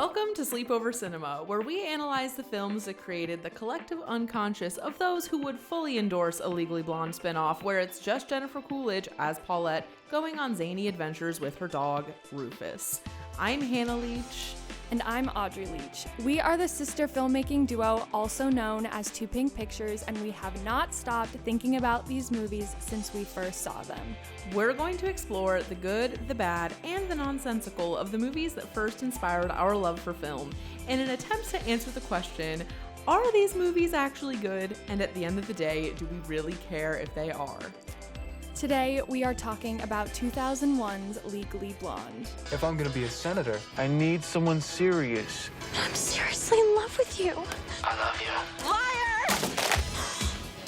Welcome to Sleepover Cinema, where we analyze the films that created the collective unconscious of those who would fully endorse a Legally Blonde spinoff where it's just Jennifer Coolidge as Paulette going on zany adventures with her dog, Rufus. I'm Hannah Leach. And I'm Audrey Leach. We are the sister filmmaking duo also known as Two Pink Pictures, and we have not stopped thinking about these movies since we first saw them. We're going to explore the good, the bad, and the nonsensical of the movies that first inspired our love for film, in an attempt to answer the question, are these movies actually good? And at the end of the day, do we really care if they are? Today, we are talking about 2001's Legally Blonde. If I'm gonna be a senator, I need someone serious. I'm seriously in love with you. I love you. Liar!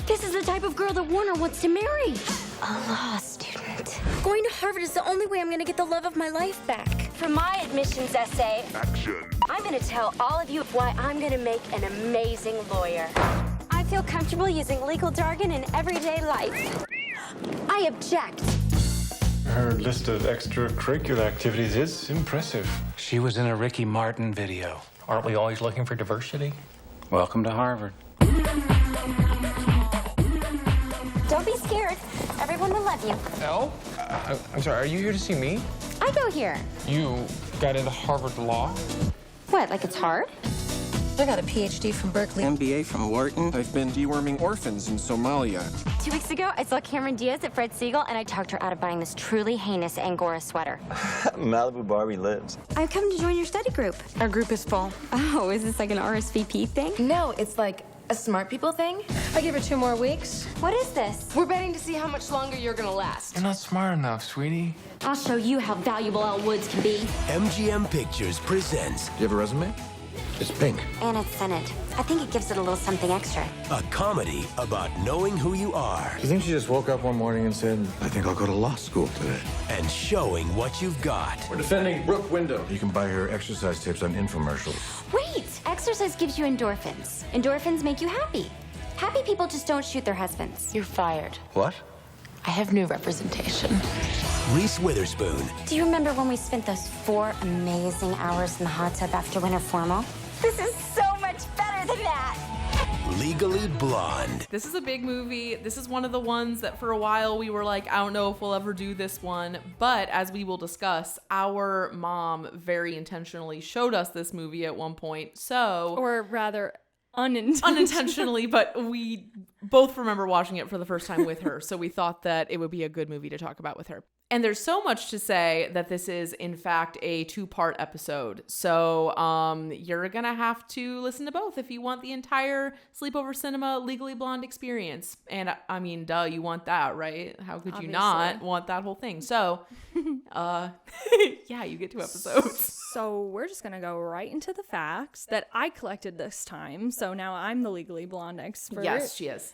This is the type of girl that Warner wants to marry. A law student. Going to Harvard is the only way I'm gonna get the love of my life back. For my admissions essay, Action. I'm gonna tell all of you why I'm gonna make an amazing lawyer. I feel comfortable using legal jargon in everyday life. I object. Her list of extracurricular activities is impressive. She was in a Ricky Martin video. Aren't we always looking for diversity? Welcome to Harvard. Don't be scared. Everyone will love you. Elle? I'm sorry, are you here to see me? I go here. You got into Harvard Law? What, like it's hard? I got a PhD from Berkeley. MBA from Wharton. I've been deworming orphans in Somalia. 2 weeks ago, I saw Cameron Diaz at Fred Siegel, and I talked her out of buying this truly heinous Angora sweater. Malibu Barbie lives. I've come to join your study group. Our group is full. Oh, is this like an RSVP thing? No, it's like a smart people thing. I give it 2 more weeks. What is this? We're betting to see how much longer you're gonna last. You're not smart enough, sweetie. I'll show you how valuable Elle Woods can be. MGM Pictures presents. Do you have a resume? It's pink. And it's scented. I think it gives it a little something extra. A comedy about knowing who you are. You think she just woke up one morning and said, I think I'll go to law school today? And showing what you've got. We're defending Brooke Window. You can buy her exercise tips on infomercials. Wait! Exercise gives you endorphins. Endorphins make you happy. Happy people just don't shoot their husbands. You're fired. What? I have new representation. Reese Witherspoon. Do you remember when we spent those 4 amazing hours in the hot tub after winter formal? This is so much better than that! Legally Blonde. This is a big movie. This is one of the ones that for a while we were like, I don't know if we'll ever do this one. But as we will discuss, our mom very intentionally showed us this movie at one point. So, Or rather, unintentionally, but we both remember watching it for the first time with her. So we thought that it would be a good movie to talk about with her. And there's so much to say that this is, in fact, a 2-part episode. So you're going to have to listen to both if you want the entire Sleepover Cinema Legally Blonde experience. And I mean, duh, you want that, right? How could you not want that whole thing? So, yeah, you get 2 episodes. So we're just going to go right into the facts that I collected this time. So now I'm the Legally Blonde expert. Yes, she is.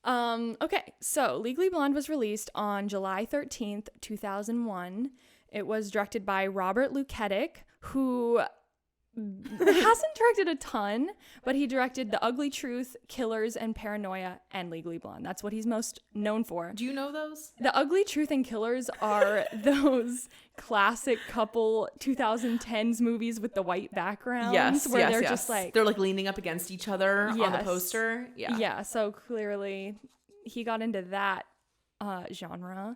Okay, so Legally Blonde was released on July 13th, 2001. It was directed by Robert Luketic, who hasn't directed a ton, but he directed The Ugly Truth, Killers, and Paranoia, and Legally Blonde. That's what he's most known for. Do you know those? The Ugly Truth and Killers are those classic couple 2010s movies with the white backgrounds. Yes, where they're just like... They're like leaning up against each other on the Yes. poster. Yeah. Yeah, so clearly he got into that genre.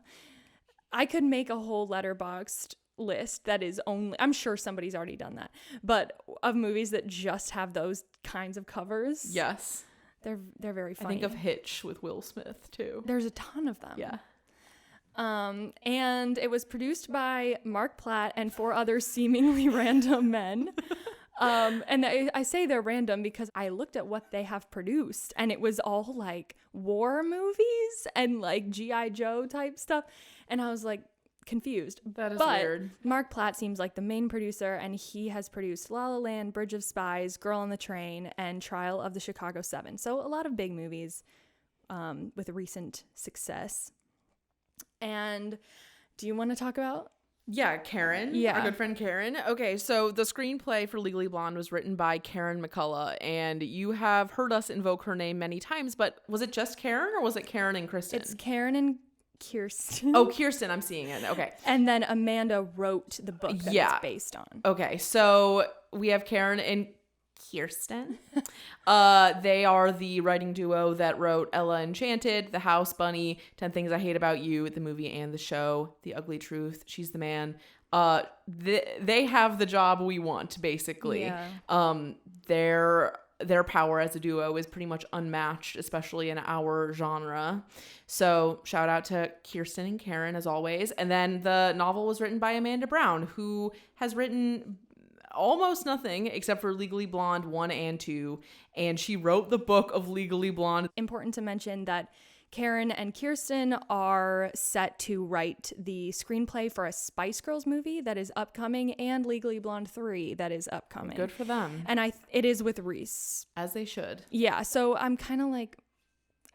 I could make a whole Letterboxd list that is only, I'm sure somebody's already done that, but of movies that just have those kinds of covers. Yes. They're very funny. I think of Hitch with Will Smith too. There's a ton of them. Yeah. And it was produced by Mark Platt and 4 other seemingly random men. And I say they're random because I looked at what they have produced and it was all like war movies and like G.I. Joe type stuff. And I was like, confused. That is but weird. Mark Platt seems like the main producer, and he has produced La La Land, Bridge of Spies, Girl on the Train, and Trial of the Chicago 7. So a lot of big movies with recent success. And do you want to talk about? Yeah, Karen. Yeah. Our good friend Karen. Okay, so the screenplay for Legally Blonde was written by Karen McCullough, and you have heard us invoke her name many times, but was it just Karen or was it Karen and Kristen? It's Karen and Kirsten. Oh, Kirsten, I'm seeing it. Okay. And then Amanda wrote the book that it's based on. Okay, so we have Karen and Kirsten. They are the writing duo that wrote Ella Enchanted, The House Bunny, 10 Things I Hate About You, the movie and the show, The Ugly Truth, She's the Man. They have the job we want, basically. Yeah. Their power as a duo is pretty much unmatched, especially in our genre. So shout out to Kirsten and Karen as always. And then the novel was written by Amanda Brown, who has written almost nothing except for Legally Blonde 1 and 2. And she wrote the book of Legally Blonde. Important to mention that Karen and Kirsten are set to write the screenplay for a Spice Girls movie that is upcoming and Legally Blonde 3 that is upcoming. Good for them. And it is with Reese. As they should. Yeah, so I'm kind of like,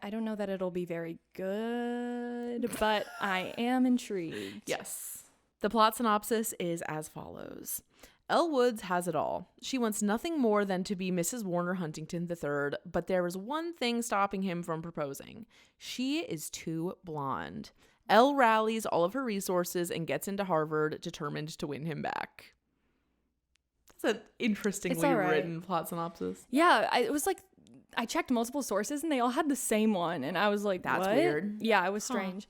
I don't know that it'll be very good, but I am intrigued. Yes. The plot synopsis is as follows. Elle Woods has it all. She wants nothing more than to be Mrs. Warner Huntington III, but there is one thing stopping him from proposing. She is too blonde. Elle rallies all of her resources and gets into Harvard, determined to win him back. That's an interestingly written plot synopsis. Yeah, it was like, I checked multiple sources and they all had the same one, and I was like, that's what? weird. Yeah, it was strange.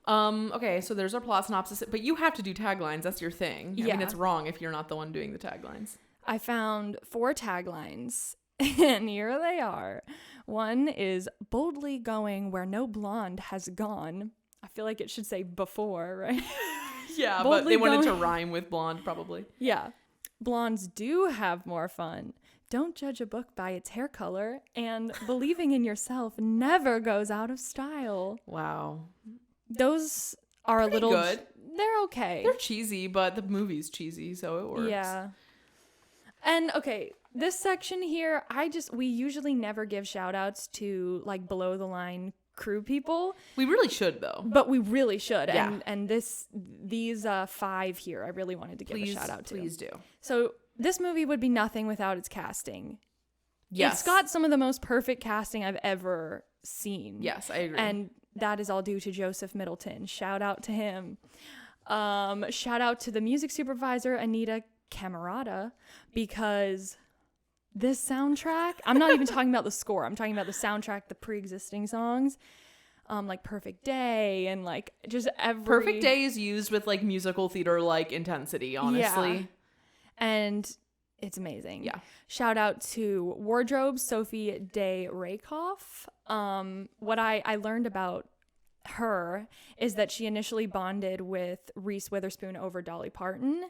Okay, so there's our plot synopsis, but you have to do taglines. That's your thing. I mean, it's wrong if you're not the one doing the taglines. I found 4 taglines, and here they are. One is boldly going where no blonde has gone. I feel like it should say before, right? Yeah, boldly but they wanted to rhyme with blonde, probably. Yeah. Blondes do have more fun. Don't judge a book by its hair color, and believing in yourself never goes out of style. Wow. Those are pretty a little good. They're okay. They're cheesy, but the movie's cheesy, so it works. Yeah. And okay, this section here, we usually never give shout outs to like below the line crew people. We really should though. But we really should. Yeah. And these 5 here, I really wanted to give a shout out to. Please do. So this movie would be nothing without its casting. Yes. It's got some of the most perfect casting I've ever seen. Yes, I agree. And that is all due to Joseph Middleton. Shout out to him. Shout out to the music supervisor, Anita Camerata, because this soundtrack, I'm not even talking about the score. I'm talking about the soundtrack, the pre-existing songs, like Perfect Day and like just every... Perfect Day is used with like musical theater like intensity, honestly. Yeah. And it's amazing. Yeah. Shout out to wardrobe Sophie Day Rakoff. What I learned about her is that she initially bonded with Reese Witherspoon over Dolly Parton,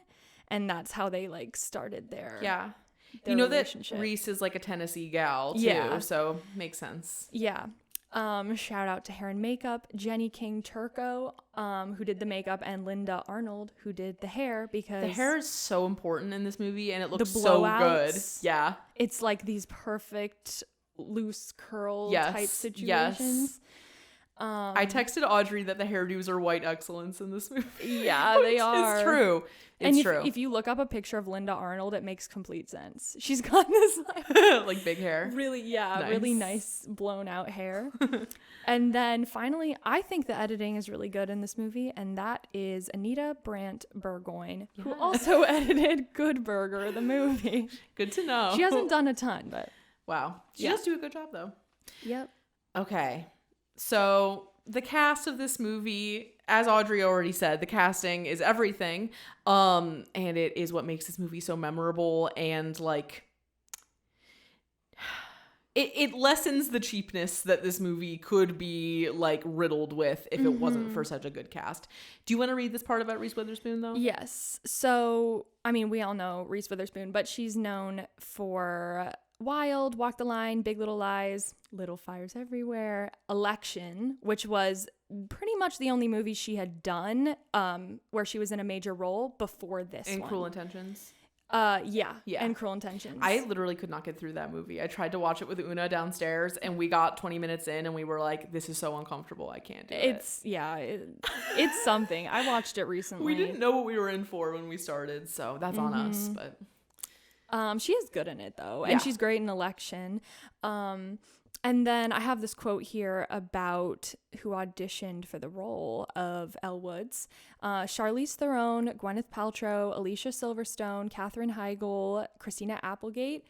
and that's how they like started their you know that relationship. Reese is like a Tennessee gal too, Yeah. so makes sense. Yeah. Shout out to hair and makeup, Jenny King Turco, who did the makeup, and Linda Arnold, who did the hair, because The hair is so important in this movie and it looks the so good. blowouts, Yeah. It's like these perfect loose curl type situations. Yes. I texted Audrey that the hairdos are white excellence in this movie. Yeah, they are. It's true. It's true. If you look up a picture of Linda Arnold, it makes complete sense. She's got this like big hair. Really nice blown out hair. And then finally, I think the editing is really good in this movie, and that is Anita Brandt Burgoyne, who also edited Good Burger, the movie. Good to know. She hasn't done a ton, but wow. She does do a good job though. Yep. Okay. So the cast of this movie, as Audrey already said, the casting is everything. And it is what makes this movie so memorable, and like it lessens the cheapness that this movie could be like riddled with if it wasn't for such a good cast. Do you want to read this part about Reese Witherspoon though? Yes. So, I mean, we all know Reese Witherspoon, but she's known for Wild, Walk the Line, Big Little Lies, Little Fires Everywhere, Election, which was pretty much the only movie she had done where she was in a major role before this one. And Cruel Intentions. Yeah, and Cruel Intentions. I literally could not get through that movie. I tried to watch it with Una downstairs, and we got 20 minutes in, and we were like, "This is so uncomfortable. I can't do it." It's something. I watched it recently. We didn't know what we were in for when we started, so that's on us. But she is good in it though, and she's great in Election. And then I have this quote here about who auditioned for the role of Elle Woods. Charlize Theron, Gwyneth Paltrow, Alicia Silverstone, Katherine Heigl, Christina Applegate,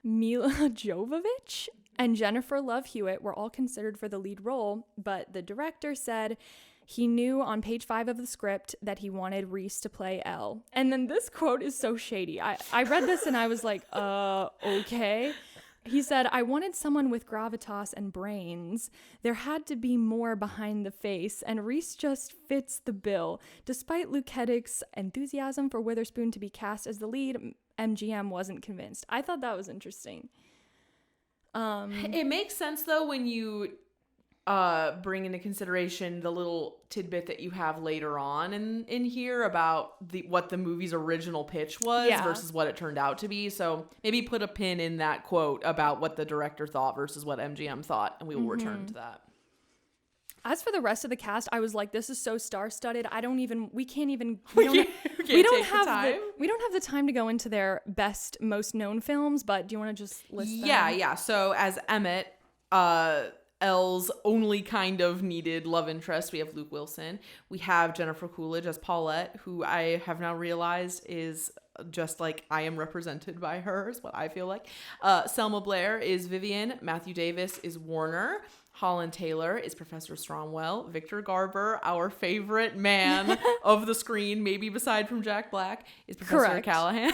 Mila Jovovich, and Jennifer Love Hewitt were all considered for the lead role, but the director said he knew on page 5 of the script that he wanted Reese to play Elle. And then this quote is so shady. I read this and I was like, okay. He said, I wanted someone with gravitas and brains. There had to be more behind the face, and Reese just fits the bill. Despite Luketic's enthusiasm for Witherspoon to be cast as the lead, MGM wasn't convinced. I thought that was interesting. It makes sense, though, when you bring into consideration the little tidbit that you have later on in here about what the movie's original pitch was versus what it turned out to be. So maybe put a pin in that quote about what the director thought versus what MGM thought, and we will return to that. As for the rest of the cast, I was like, this is so star-studded. We don't have the time to go into their best, most known films, but do you want to just list them? Yeah. So as Emmett, Elle's only kind of needed love interest, we have Luke Wilson. We have Jennifer Coolidge as Paulette, who I have now realized is just like I am represented by her, is what I feel like. Selma Blair is Vivian. Matthew Davis is Warner. Holland Taylor is Professor Stromwell. Victor Garber, our favorite man of the screen, maybe beside from Jack Black, is Professor Callahan.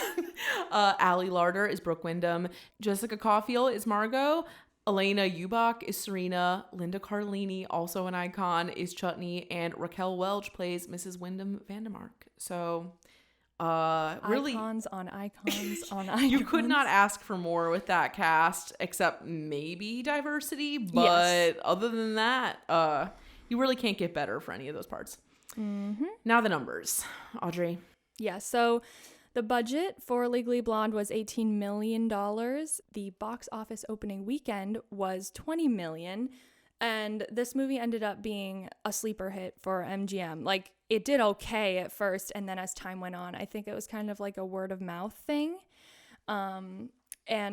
Allie Larder is Brooke Wyndham. Jessica Caulfield is Margot. Elena Ubach is Serena. Linda Cardellini, also an icon, is Chutney. And Raquel Welch plays Mrs. Wyndham Vandermark. So, really, icons on icons on icons. You could not ask for more with that cast, except maybe diversity. But other than that, you really can't get better for any of those parts. Mm-hmm. Now the numbers, Audrey. Yeah. So the budget for Legally Blonde was $18 million. The box office opening weekend was $20 million. And this movie ended up being a sleeper hit for MGM. Like, it did okay at first, and then as time went on, I think it was kind of like a word of mouth thing. And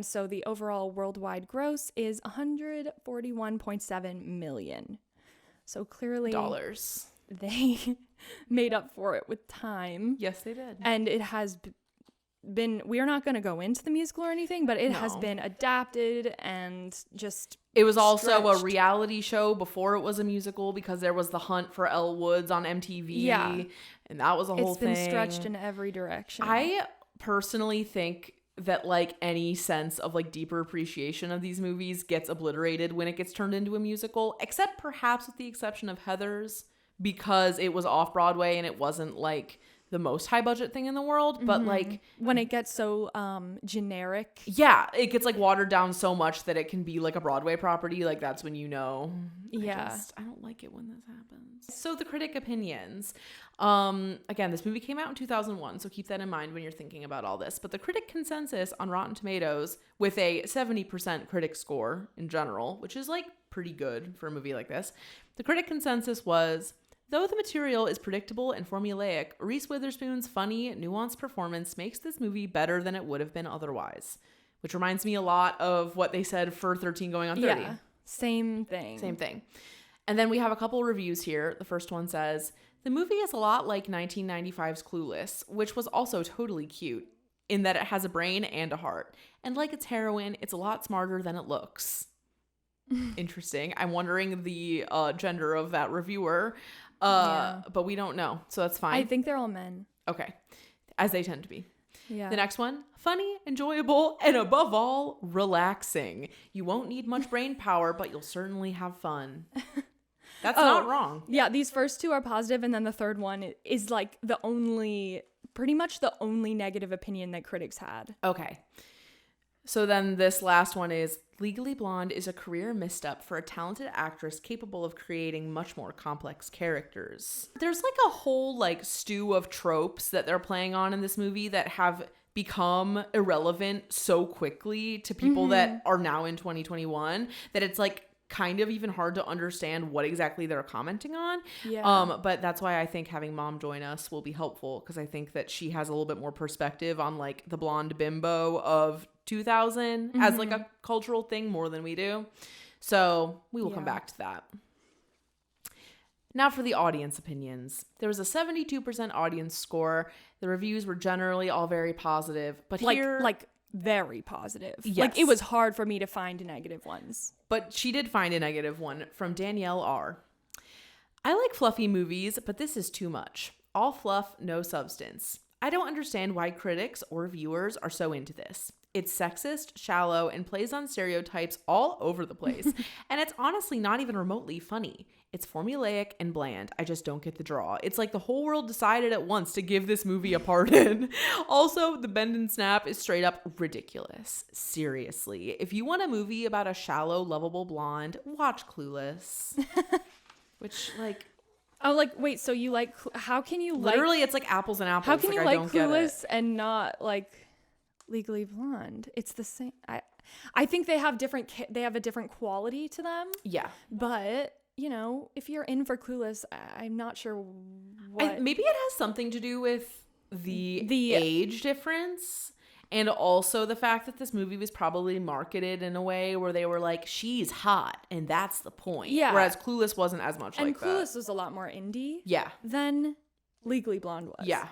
so the overall worldwide gross is $141.7 million. So clearly dollars. They made up for it with time. Yes, they did. And it has been, we are not going to go into the musical or anything, but it has been adapted and just it was also stretched. A reality show before it was a musical, because there was The Hunt for Elle Woods on MTV, and that was a whole thing. It's been stretched in every direction. I personally think that like any sense of like deeper appreciation of these movies gets obliterated when it gets turned into a musical, except perhaps with the exception of Heathers, because it was off Broadway and it wasn't like the most high budget thing in the world, but like when it gets so generic, it gets like watered down so much that it can be like a Broadway property. Like that's when you know. I don't like it when this happens. So the critic opinions. Again, this movie came out in 2001, so keep that in mind when you're thinking about all this. But the critic consensus on Rotten Tomatoes, with a 70% critic score in general, which is like pretty good for a movie like this, the critic consensus was, though the material is predictable and formulaic, Reese Witherspoon's funny, nuanced performance makes this movie better than it would have been otherwise. Which reminds me a lot of what they said for 13 Going on 30. Yeah, same thing. And then we have a couple reviews here. The first one says, the movie is a lot like 1995's Clueless, which was also totally cute, in that it has a brain and a heart. And like its heroine, it's a lot smarter than it looks. Interesting. I'm wondering the gender of that reviewer. But we don't know, so that's fine. I think they're all men. Okay, as they tend to be. Yeah. The next one, funny, enjoyable, and above all, relaxing. You won't need much brain power, but you'll certainly have fun. That's not wrong. Yeah, these first two are positive, and then the third one is like pretty much the only negative opinion that critics had. Okay. So then this last one is, Legally Blonde is a career misstep for a talented actress capable of creating much more complex characters. There's like a whole like stew of tropes that they're playing on in this movie that have become irrelevant so quickly to people that are now in 2021 that it's like kind of even hard to understand what exactly they're commenting on. Yeah. But that's why I think having Mom join us will be helpful, because I think that she has a little bit more perspective on like the blonde bimbo of 2000 as like a cultural thing more than we do. So we will come back to that. Now for the audience opinions. There was a 72% audience score. The reviews were generally all very positive, but like very positive. Yes. Like, it was hard for me to find negative ones. But she did find a negative one from Danielle R. I like fluffy movies, but this is too much. All fluff, no substance. I don't understand why critics or viewers are so into this. It's sexist, shallow, and plays on stereotypes all over the place. And it's honestly not even remotely funny. It's formulaic and bland. I just don't get the draw. It's like the whole world decided at once to give this movie a pardon. Also, the bend and snap is straight up ridiculous. Seriously. If you want a movie about a shallow, lovable blonde, watch Clueless. Which, like... Oh, like, wait, so you like... How can you like... Literally, it's like apples and apples. How can you I like don't get Clueless it. and not like Legally Blonde? It's the same. I think they have a different quality to them. Yeah. But, you know, if you're in for Clueless, I'm not sure what... Maybe it has something to do with the age difference. And also the fact that this movie was probably marketed in a way where they were like, she's hot, and that's the point. Yeah. Whereas Clueless wasn't as much like that. And Clueless was a lot more indie. Yeah. Than Legally Blonde was. Yeah.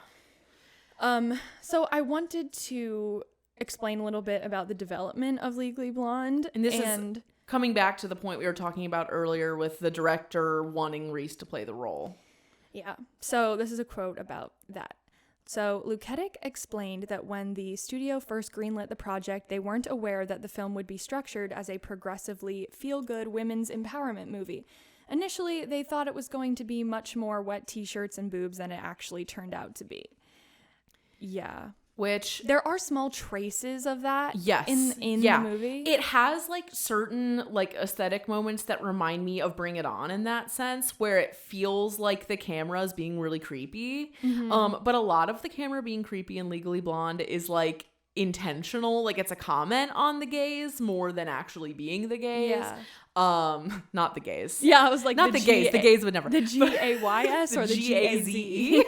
So I wanted to explain a little bit about the development of Legally Blonde. And this is coming back to the point we were talking about earlier with the director wanting Reese to play the role. Yeah. So this is a quote about that. So Luketic explained that when the studio first greenlit the project, they weren't aware that the film would be structured as a progressively feel-good women's empowerment movie. Initially, they thought it was going to be much more wet t-shirts and boobs than it actually turned out to be. Yeah. Which... There are small traces of that in the movie. It has like certain like aesthetic moments that remind me of Bring It On in that sense, where it feels like the camera is being really creepy. But a lot of the camera being creepy in Legally Blonde is like intentional. Like it's a comment on the gays more than actually being the gays. Yeah. Not the gays. Yeah, I was like, not the gays. The gays would never. The GAYS or the GAZE.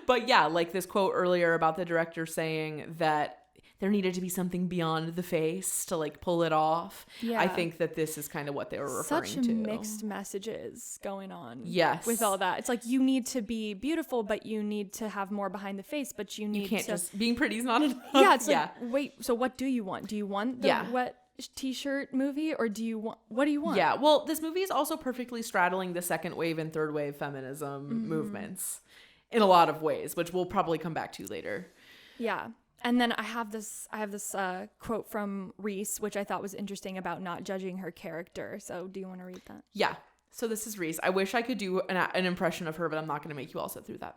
But yeah, like this quote earlier about the director saying that there needed to be something beyond the face to like pull it off. Yeah. I think that this is kind of what they were referring to. Such mixed messages going on. Yes. With all that. It's like you need to be beautiful, but you need to have more behind the face, but you can't just being pretty is not enough. Yeah, it's like, wait, so what do you want? Do you want the wet t-shirt movie, or what do you want? Yeah, well, this movie is also perfectly straddling the second wave and third wave feminism movements in a lot of ways, which we'll probably come back to later. Yeah. And then I have this quote from Reese, which I thought was interesting about not judging her character. So do you want to read that? Yeah. So this is Reese. I wish I could do an impression of her, but I'm not going to make you all sit through that.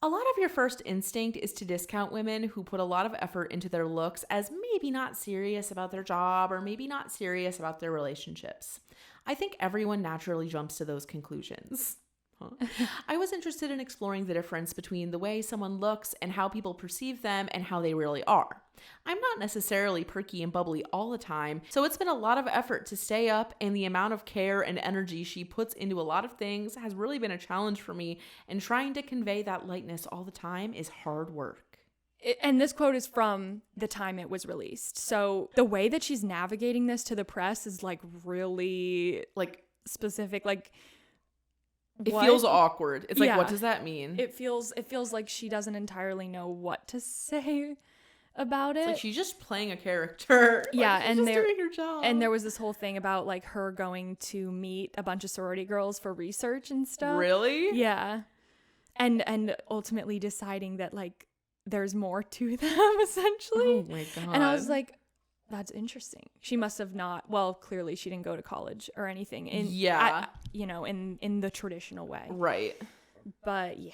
A lot of your first instinct is to discount women who put a lot of effort into their looks as maybe not serious about their job or maybe not serious about their relationships. I think everyone naturally jumps to those conclusions. I was interested in exploring the difference between the way someone looks and how people perceive them and how they really are. I'm not necessarily perky and bubbly all the time, so it's been a lot of effort to stay up, and the amount of care and energy she puts into a lot of things has really been a challenge for me, and trying to convey that lightness all the time is hard work. And this quote is from the time it was released. So the way that she's navigating this to the press is like really like specific, like it feels awkward. It's like, what does that mean? It feels like she doesn't entirely know what to say about it. It's like she's just playing a character. Yeah, like, and she's just doing her job. And there was this whole thing about like her going to meet a bunch of sorority girls for research and stuff. Really? Yeah. And ultimately deciding that like there's more to them essentially. Oh my god. And I was like, that's interesting. She must have not. Well, clearly she didn't go to college or anything. In the traditional way. Right. But yeah,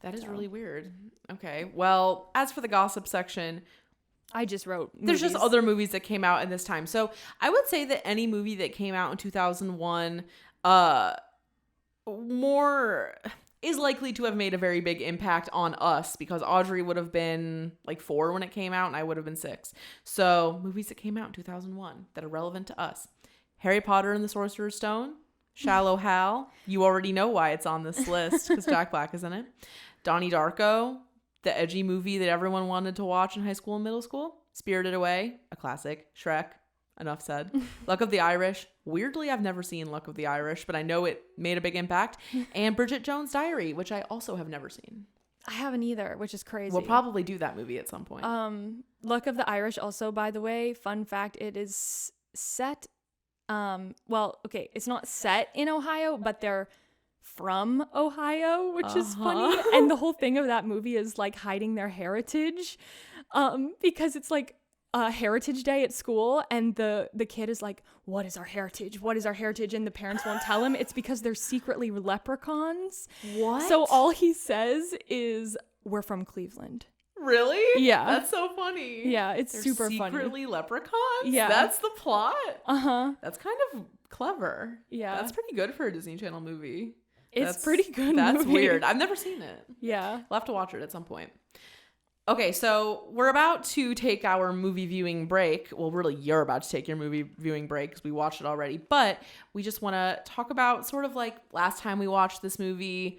that is really weird. Okay. Well, as for the gossip section, I just wrote movies. There's just other movies that came out in this time. So I would say that any movie that came out in 2001, more. is likely to have made a very big impact on us because Audrey would have been like 4 when it came out and I would have been 6. So movies that came out in 2001 that are relevant to us. Harry Potter and the Sorcerer's Stone, Shallow Hal. You already know why it's on this list because Jack Black is in it. Donnie Darko, the edgy movie that everyone wanted to watch in high school and middle school. Spirited Away, a classic. Shrek, enough said. Luck of the Irish. Weirdly, I've never seen Luck of the Irish, but I know it made a big impact. And Bridget Jones' Diary, which I also have never seen. I haven't either, which is crazy. We'll probably do that movie at some point. Luck of the Irish also, by the way, fun fact, it is set, it's not set in Ohio, but they're from Ohio, which is funny. And the whole thing of that movie is like hiding their heritage, because it's like Heritage Day at school, and the kid is like, what is our heritage? What is our heritage? And the parents won't tell him. It's because they're secretly leprechauns. What? So all he says is, we're from Cleveland. Really? Yeah. That's so funny. Yeah, it's They're super funny. Secretly leprechauns? Yeah. That's the plot? Uh-huh. That's kind of clever. Yeah. That's pretty good for a Disney Channel movie. It's pretty good. That's movie. weird. I've never seen it. Yeah. We'll have to watch it at some point. Okay, so we're about to take our movie viewing break. Well, really, you're about to take your movie viewing break because we watched it already. But we just want to talk about sort of like last time we watched this movie,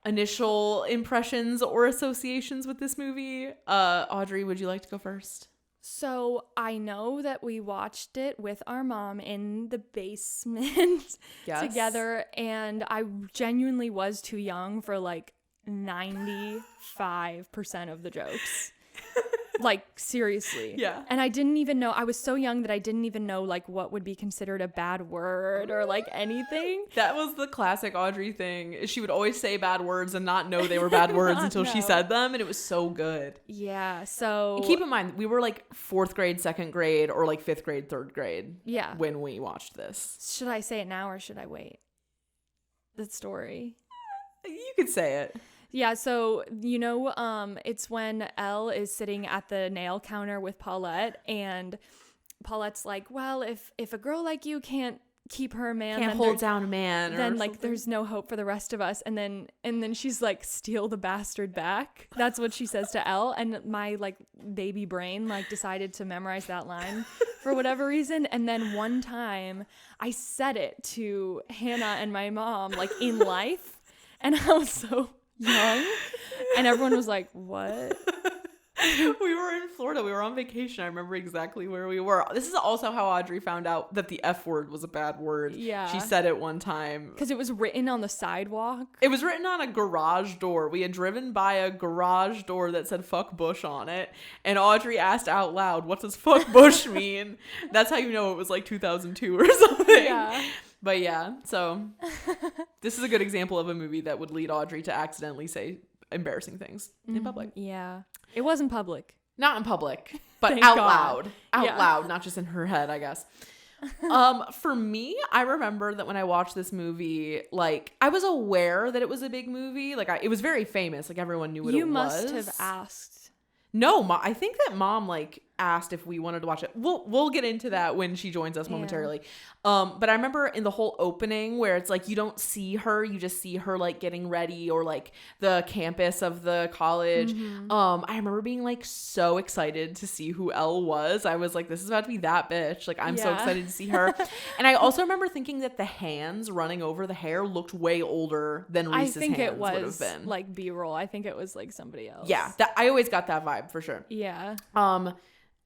initial impressions or associations with this movie. Audrey, would you like to go first? So I know that we watched it with our mom in the basement together, and I genuinely was too young for like 95% of the jokes. Like, seriously. Yeah. And I didn't even know, I was so young that I didn't even know like what would be considered a bad word or like anything. That was the classic Audrey thing. She would always say bad words and not know they were bad words until she said them, and it was so good. Yeah, so... And keep in mind, we were like 4th grade, 2nd grade, or like 5th grade, 3rd grade when we watched this. Should I say it now or should I wait? The story. You could say it. Yeah, so, you know, it's when Elle is sitting at the nail counter with Paulette, and Paulette's like, well, if a girl like you can't keep her man, can't hold down a man, then like there's no hope for the rest of us. And then she's like, steal the bastard back. That's what she says to Elle, and my like baby brain like decided to memorize that line for whatever reason. And then one time I said it to Hannah and my mom like in life, and I was so young, and everyone was like, what? We were in Florida. We were on vacation. I remember exactly where we were. This is also how Audrey found out that the F word was a bad word. Yeah. She said it one time. Because it was written on the sidewalk. It was written on a garage door. We had driven by a garage door that said fuck Bush on it. And Audrey asked out loud, what does fuck Bush mean? That's how you know it was like 2002 or something. Yeah. But yeah, so this is a good example of a movie that would lead Audrey to accidentally say embarrassing things in public. Yeah. It wasn't public. Not in public, but Thank out God. loud. Out Yeah. loud, not just in her head, I guess. For me, I remember that when I watched this movie, like, I was aware that it was a big movie. Like, it was very famous. Like, everyone knew what it was. You must have asked. No, I think that Mom, like, asked if we wanted to watch it. We'll get into that when she joins us momentarily. But I remember in the whole opening where it's like you don't see her, you just see her like getting ready, or like the campus of the college. I remember being like so excited to see who Elle was. I was like, this is about to be that bitch. Like, I'm so excited to see her. And I also remember thinking that the hands running over the hair looked way older than Reese's I think hands it would was have been. like B-roll. I think it was like somebody else. Yeah, I always got that vibe for sure. Yeah.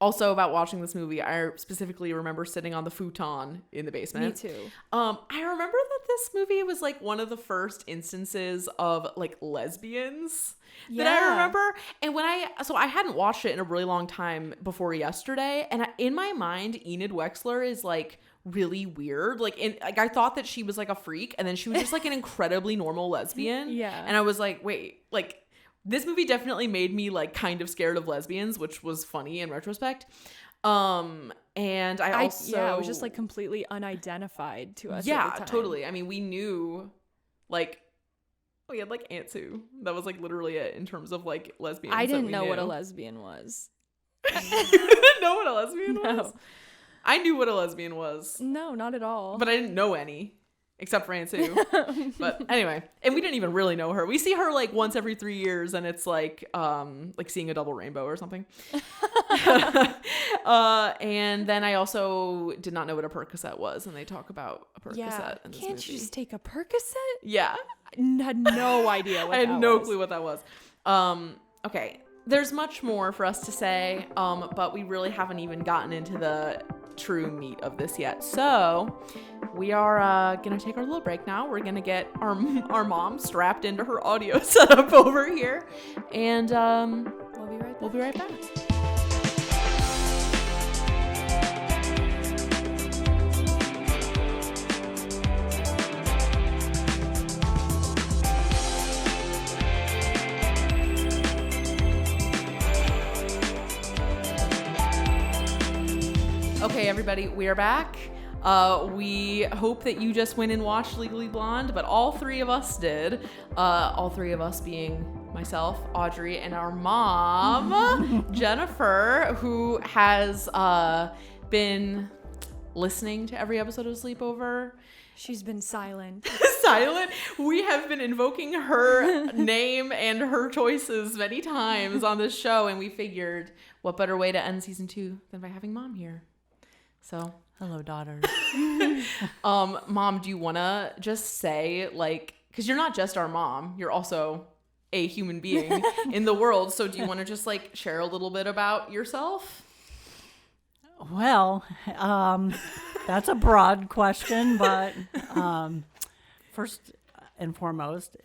Also, about watching this movie, I specifically remember sitting on the futon in the basement. Me too. I remember that this movie was like one of the first instances of like lesbians that I remember. And when I hadn't watched it in a really long time before yesterday, and in my mind, Enid Wexler is like really weird. Like I thought that she was like a freak, and then she was just like an incredibly normal lesbian. Yeah. And I was like, wait, like, this movie definitely made me like kind of scared of lesbians, which was funny in retrospect. And I also it was just like completely unidentified to us. Yeah, at the time. totally. I mean, we knew like we had like Aunt Sue. That was like literally it in terms of like lesbians. I didn't know what a lesbian was. You didn't know what a lesbian was? No. I knew what a lesbian was. No, not at all. But I didn't know any. except for Aunt Sue. But anyway, and we didn't even really know her. We see her like once every 3 years, and it's like seeing a double rainbow or something. And then I also did not know what a Percocet was, and they talk about a Percocet in this Can't movie. you just take a Percocet? Yeah. I had no idea what I had that no was. clue what that was. Okay. There's much more for us to say, but we really haven't even gotten into the true meat of this yet. So we are gonna take our little break now. We're gonna get our mom strapped into her audio setup over here, and we'll be right back. Okay, everybody, we are back. We hope that you just went and watched Legally Blonde, but all three of us did. All three of us being myself, Audrey, and our mom, Jennifer, who has been listening to every episode of Sleepover. She's been silent. Silent. We have been invoking her name and her choices many times on this show, and we figured what better way to end season 2 than by having Mom here. So, hello, daughters. Mom, do you want to just say, like, because you're not just our mom, you're also a human being in the world. So do you want to just, like, share a little bit about yourself? Well, that's a broad question, but first and foremost,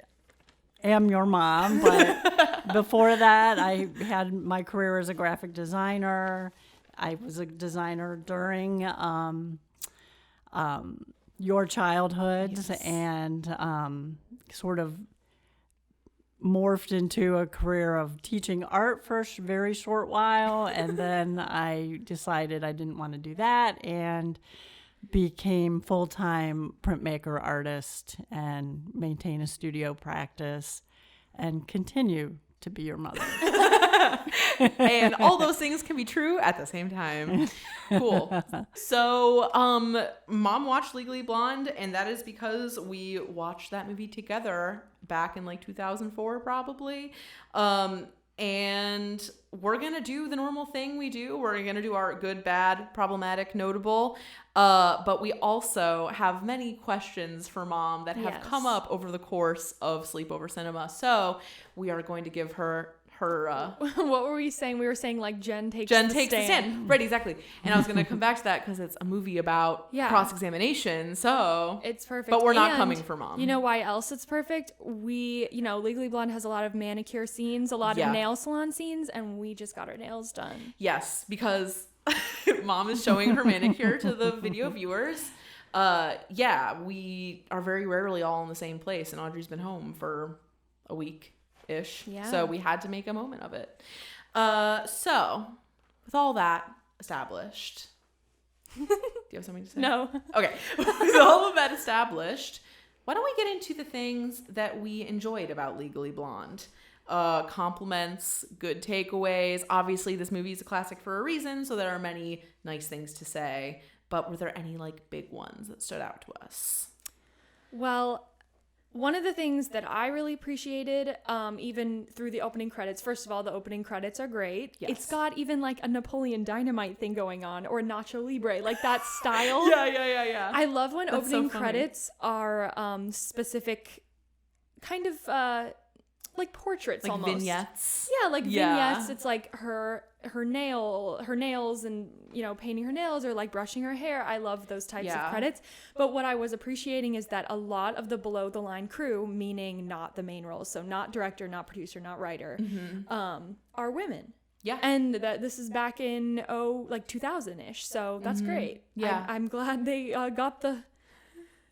am your mom. But before that, I had my career as a graphic designer. I was a designer during your childhood, yes, and sort of morphed into a career of teaching art for a very short while. And then I decided I didn't want to do that and became full-time printmaker artist and maintain a studio practice and continue to be your mother. And all those things can be true at the same time. Cool. So, Mom watched Legally Blonde, and that is because we watched that movie together back in like 2004, probably. And we're going to do the normal thing we do. We're going to do our good, bad, problematic, notable. But we also have many questions for Mom that have come up over the course of Sleepover Cinema. So we are going to give her what were we saying? We were saying like Jen takes the stand. stand. Right, exactly. And I was going to come back to that because it's a movie about cross-examination. So it's perfect. But we're not coming for Mom. You know why else it's perfect? Legally Blonde has a lot of manicure scenes, a lot of nail salon scenes, and we just got our nails done. Yes, because Mom is showing her manicure to the video viewers. We are very rarely all in the same place, and Audrey's been home for a week. So we had to make a moment of it. So with all that established, do you have something to say? No. Okay. With all of that established, why don't we get into the things that we enjoyed about Legally Blonde? Compliments, good takeaways. Obviously, this movie is a classic for a reason, so there are many nice things to say. But were there any like big ones that stood out to us? Well, one of the things that I really appreciated, even through the opening credits, first of all, the opening credits are great. Yes. It's got even like a Napoleon Dynamite thing going on, or Nacho Libre, like that style. Yeah. I love when opening credits are specific kind of like portraits, like almost. Vignettes. Yeah, like vignettes. It's like her nails and, painting her nails or like brushing her hair. I love those types of credits. But what I was appreciating is that a lot of the below the line crew, meaning not the main roles, so not director, not producer, not writer, are women. Yeah. And that this is back in 2000-ish. So that's great. Yeah. I'm glad they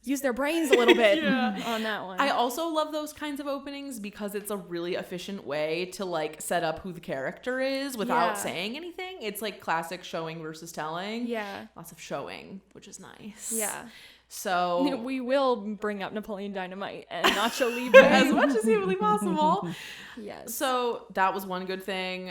use their brains a little bit on that one. I also love those kinds of openings because it's a really efficient way to like set up who the character is without saying anything. It's like classic showing versus telling. Yeah. Lots of showing, which is nice. Yeah. So we will bring up Napoleon Dynamite and Nacho Libre as much as humanly possible. Yes. So that was one good thing.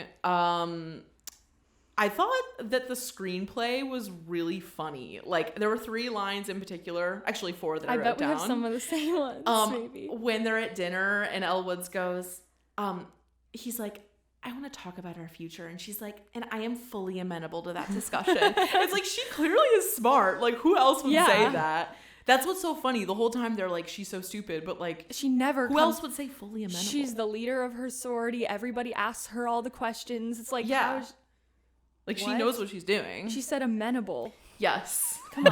I thought that the screenplay was really funny. Like, there were 3 lines in particular, actually 4 that I wrote down. I bet we have some of the same ones, maybe. When they're at dinner and Elle Woods goes, he's like, I want to talk about our future. And she's like, and I am fully amenable to that discussion. It's like, she clearly is smart. Like, who else would say that? That's what's so funny. The whole time they're like, she's so stupid, but like, she never. Who else would say fully amenable? She's the leader of her sorority. Everybody asks her all the questions. It's like, like, she knows what she's doing. She said amenable. Yes. Come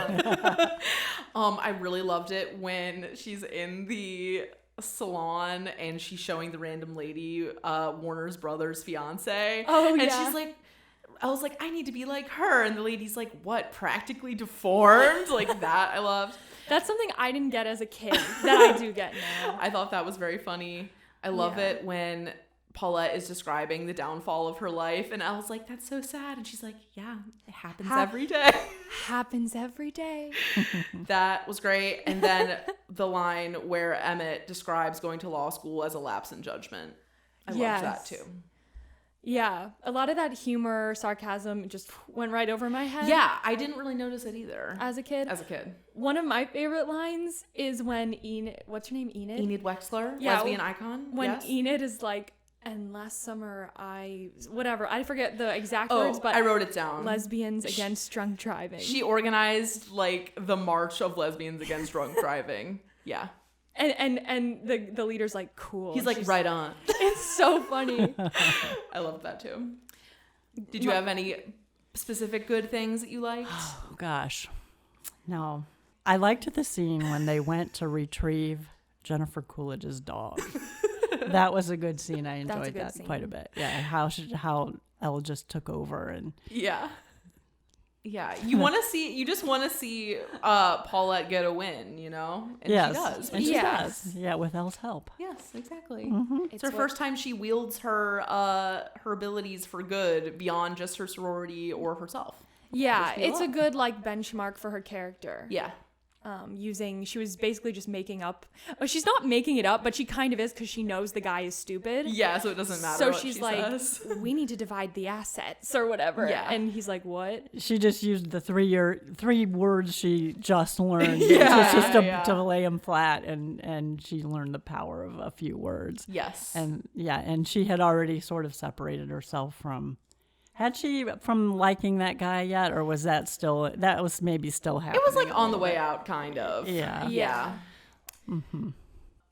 on. I really loved it when she's in the salon and she's showing the random lady Warner's brother's fiance. Oh, and she's like, I was like, I need to be like her. And the lady's like, what, practically deformed? Like, that I loved. That's something I didn't get as a kid that I do get now. I thought that was very funny. I love it when Paulette is describing the downfall of her life. And I was like, that's so sad. And she's like, yeah, it happens every day. Happens every day. That was great. And then the line where Emmett describes going to law school as a lapse in judgment. I loved that too. Yeah, a lot of that humor, sarcasm just went right over my head. Yeah, I didn't really notice it either. As a kid? As a kid. One of my favorite lines is when what's her name, Enid? Enid Wexler, lesbian icon. When Enid is like, and last summer I forget the exact words, but I wrote it down. Lesbians against drunk driving. She organized like the march of lesbians against drunk driving. Yeah. And the leader's like, cool. He's like, right on. It's so funny. I loved that too. Did you have any specific good things that you liked? Oh, gosh. No. I liked the scene when they went to retrieve Jennifer Coolidge's dog. That was a good scene. I enjoyed that quite a bit. Yeah, how Elle just took over and yeah. You just want to see Paulette get a win, you know? And she does. And she does. Yeah, with Elle's help. Yes, exactly. Mm-hmm. It's her first time she wields her abilities for good beyond just her sorority or herself. Yeah, it's a good like benchmark for her character. Yeah. She was basically just making up. She's not making it up, but she kind of is because she knows the guy is stupid. Yeah, so it doesn't matter. So what she's she like, says. we need to divide the assets or whatever. Yeah. And he's like, what? She just used the three words she just learned to lay them flat, and she learned the power of a few words. Yes. And she had already sort of separated herself from. Had she from liking that guy yet, or was that maybe still happening? It was like on the way out, kind of. Yeah. Yeah. Mm-hmm.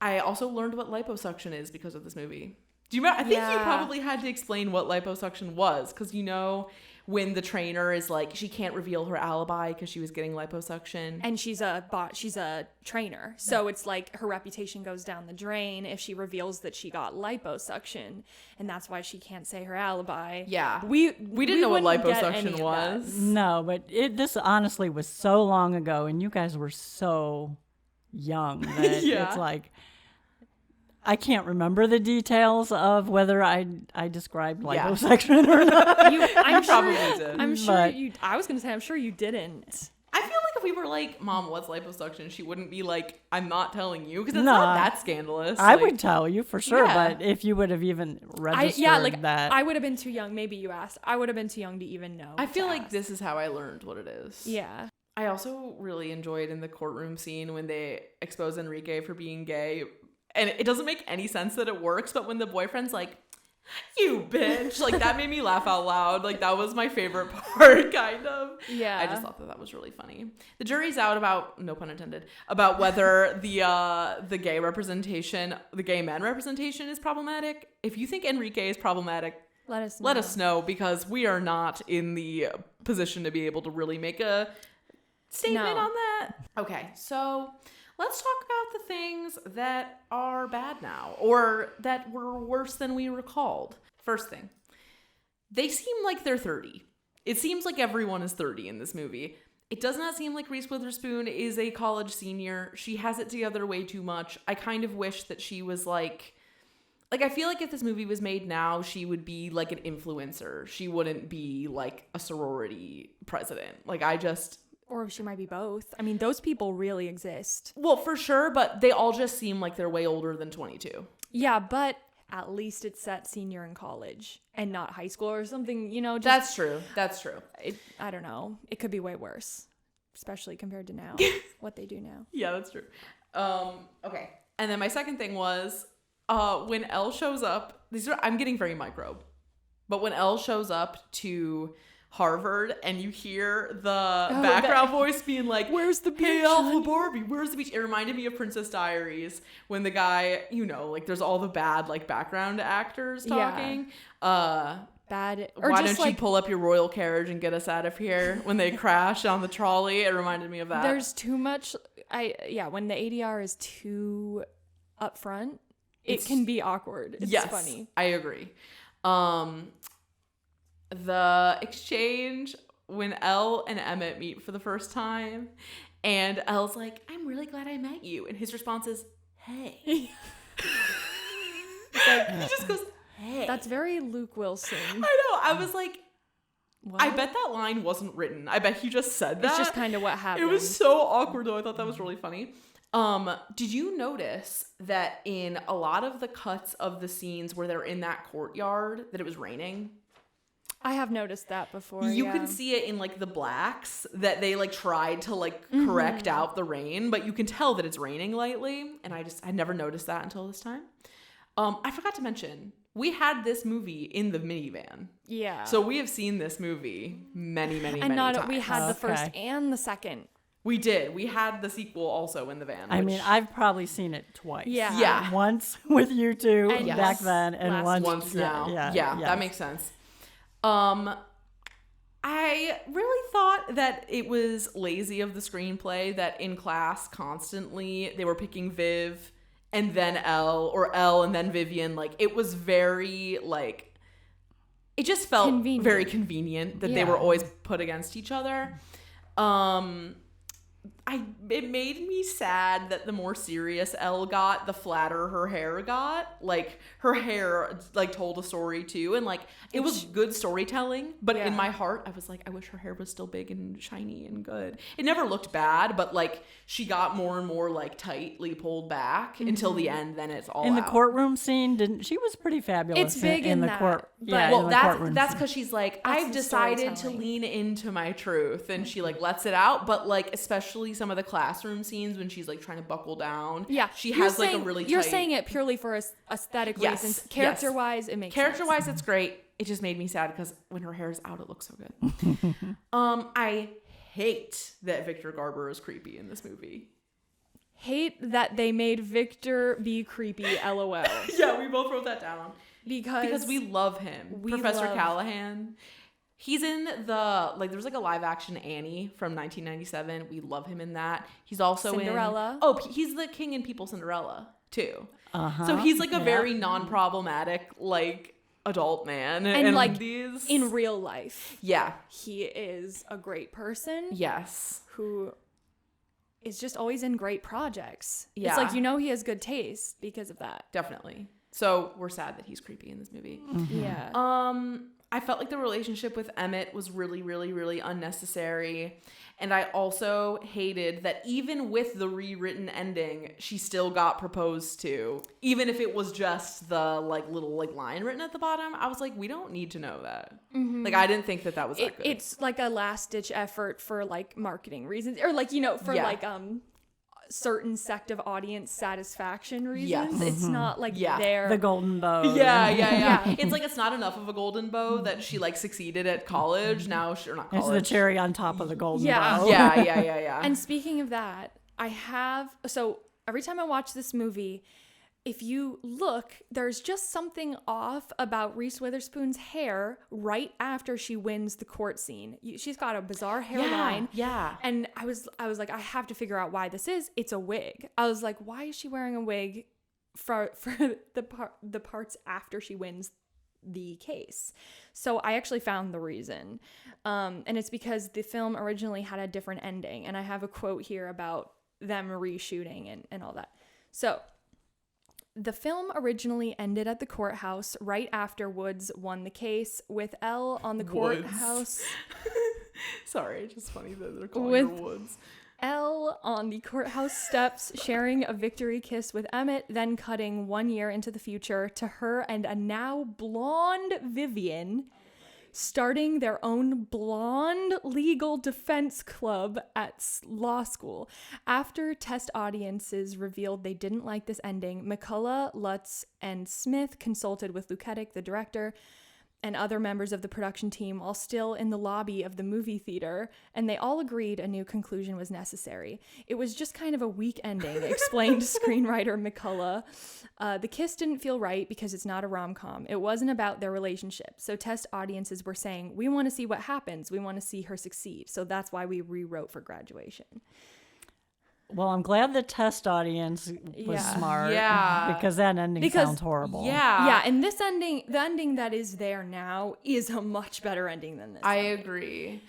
I also learned what liposuction is because of this movie. Do you remember? I think you probably had to explain what liposuction was, because you know when the trainer is like, she can't reveal her alibi because she was getting liposuction, and she's a trainer, so it's like her reputation goes down the drain if she reveals that she got liposuction, and that's why she can't say her alibi. Yeah, we didn't know what liposuction was. No, but this honestly was so long ago, and you guys were so young that it's like, I can't remember the details of whether I described liposuction or not. I'm probably did. I'm sure you. I was gonna say I'm sure you didn't. I feel like if we were like, Mom, what's liposuction? She wouldn't be like, I'm not telling you, because it's not that scandalous. I would tell you for sure, but if you would have even registered that. I would have been too young. Maybe you asked. I would have been too young to even know. I feel like this is how I learned what it is. Yeah. I also really enjoyed in the courtroom scene when they expose Enrique for being gay. And it doesn't make any sense that it works, but when the boyfriend's like, you bitch, like that made me laugh out loud. Like that was my favorite part, kind of. Yeah. I just thought that was really funny. The jury's out about, no pun intended, about whether the gay representation, the gay men representation is problematic. If you think Enrique is problematic, let us know, because we are not in the position to be able to really make a statement on that. Okay, so let's talk about the things that are bad now, or that were worse than we recalled. First thing, they seem like they're 30. It seems like everyone is 30 in this movie. It does not seem like Reese Witherspoon is a college senior. She has it together way too much. I kind of wish that she was like I feel like if this movie was made now, she would be like an influencer. She wouldn't be like a sorority president. Or she might be both. I mean, those people really exist. Well, for sure, but they all just seem like they're way older than 22. Yeah, but at least it's set senior in college and not high school or something, just, That's true. That's true. I don't know. It could be way worse, especially compared to now, what they do now. Yeah, that's true. Okay. And then my second thing was when Elle shows up, I'm getting very micro, but when Elle shows up to Harvard and you hear the background voice being like, "Where's the beach? Hey, Alpha Barbie, where's the beach?" It reminded me of Princess Diaries when the guy, like there's all the bad like background actors talking. Bad. Or why just don't you pull up your royal carriage and get us out of here? When they crash on the trolley, it reminded me of that. There's too much. When the ADR is too upfront, it can be awkward. It's funny. I agree. The exchange when Elle and Emmett meet for the first time, and Elle's like, "I'm really glad I met you," and his response is, "Hey." He just goes, "Hey." That's very Luke Wilson. I know. I was like, what? I bet that line wasn't written. I bet he just said that. It's just kind of what happened. It was so awkward though. I thought that was really funny. Did you notice that in a lot of the cuts of the scenes where they're in that courtyard that it was raining? I have noticed that before. You can see it in like the blacks that they like tried to like correct out the rain, but you can tell that it's raining lightly. And I never noticed that until this time. I forgot to mention, we had this movie in the minivan. Yeah. So we have seen this movie many times. We had the first and the second. We did. We had the sequel also in the van. I mean, I've probably seen it twice. Yeah. Once with you two and back then, and once now. Yeah, that makes sense. I really thought that it was lazy of the screenplay that in class constantly they were picking Viv and then Elle, or Elle and then Vivian. Like, it was very like, it just felt very convenient that they were always put against each other. It made me sad that the more serious Elle got, the flatter her hair got. Like, her hair like told a story too, and like it was good storytelling. But in my heart, I was like, I wish her hair was still big and shiny and good. It never looked bad, but like she got more and more like tightly pulled back until the end. Then it's all in the out. courtroom scene. She was pretty fabulous. It's big in the that, court. Well, that's because she's like, I've decided to lean into my truth, and she like lets it out. But like, especially some of the classroom scenes when she's like trying to buckle down. Yeah, she has like a really. You're saying it purely for aesthetic reasons. Character-wise, it makes sense. Character-wise, it's great. It just made me sad because when her hair is out, it looks so good. I hate that Victor Garber is creepy in this movie. Hate that they made Victor be creepy. LOL. Yeah, we both wrote that down because we love him. Professor Callahan. He's in there's like a live action Annie from 1997. We love him in that. He's also Cinderella. He's the king in People Cinderella too. So he's like a very non-problematic like adult man. And like in real life. Yeah. He is a great person. Yes. Who is just always in great projects. Yeah. It's like, he has good taste because of that. Definitely. So we're sad that he's creepy in this movie. Yeah. I felt like the relationship with Emmett was really, really, really unnecessary. And I also hated that even with the rewritten ending, she still got proposed to. Even if it was just the like little like line written at the bottom, I was like, we don't need to know that. Like, I didn't think that was that good. It's like a last ditch effort for like marketing reasons, or like, for like certain sect of audience satisfaction reasons. It's not like they're the golden bow. Yeah. It's like, it's not enough of a golden bow that she like succeeded at college. Now or not college. It's the cherry on top of the golden bow. Yeah. And speaking of that, so every time I watch this movie, if you look, there's just something off about Reese Witherspoon's hair right after she wins the court scene. She's got a bizarre hairline. Yeah. And I was like, I have to figure out why this is. It's a wig. I was like, why is she wearing a wig for the parts after she wins the case? So I actually found the reason. And it's because the film originally had a different ending. And I have a quote here about them reshooting and all that. So the film originally ended at the courthouse right after Woods won the case, with Elle on the courthouse. Sorry, it's just funny that they're calling her Woods. Elle on the courthouse steps, sharing a victory kiss with Emmett, then cutting 1 year into the future to her and a now blonde Vivian starting their own blonde legal defense club at law school. After test audiences revealed they didn't like this ending, McCullough, Lutz, and Smith consulted with Luketic, the director, and other members of the production team while still in the lobby of the movie theater, and they all agreed a new conclusion was necessary. It was just kind of a weak ending, explained screenwriter McCullough. The kiss didn't feel right because it's not a rom-com. It wasn't about their relationship. So test audiences were saying, we want to see what happens. We want to see her succeed. So that's why we rewrote for Graduation. Well, I'm glad the test audience was smart. Yeah. Because that ending sounds horrible. Yeah. Yeah, and this ending, the ending that is there now, is a much better ending than this. I agree.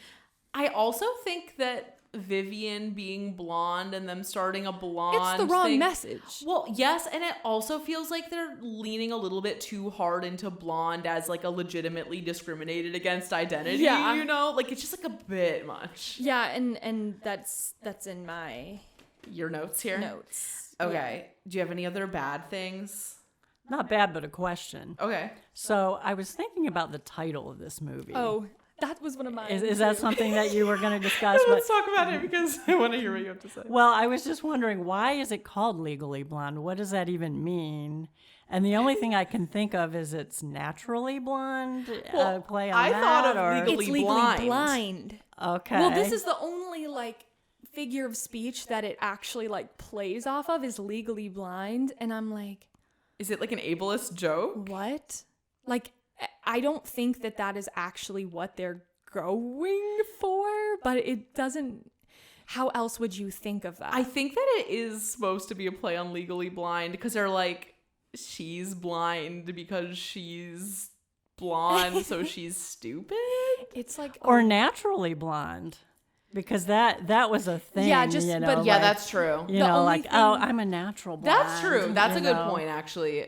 I also think that Vivian being blonde and them starting a blonde It's the wrong thing, message. Well, yes, and it also feels like they're leaning a little bit too hard into blonde as like a legitimately discriminated against identity. Yeah. You know, like it's just like a bit much. Yeah, and that's in my Your notes here? notes. Okay. Do you have any other bad things? Not bad, but a question. Okay. So I was thinking about the title of this movie. Oh, that was one of mine. Is that something that you were going to discuss? Let's talk about it because I want to hear what you have to say. Well, I was just wondering, why is it called Legally Blonde? What does that even mean? And the only thing I can think of is it's naturally blonde. Well, play on I that, thought of or legally It's legally blind. Okay. Well, this is the only like figure of speech that it actually like plays off of is legally blind, and I'm like, is it like an ableist joke? what? Like, I don't think that is actually what they're going for, but it doesn't. How else would you think of that? I think that it is supposed to be a play on Legally Blind because they're like, she's blind because she's blonde, so she's stupid. It's like, or naturally blonde. Because that was a thing. Yeah, just- you know, but Yeah, like, that's true. You The know, only like, thing- oh, I'm a natural blonde. That's true. That's a you good know? point, actually.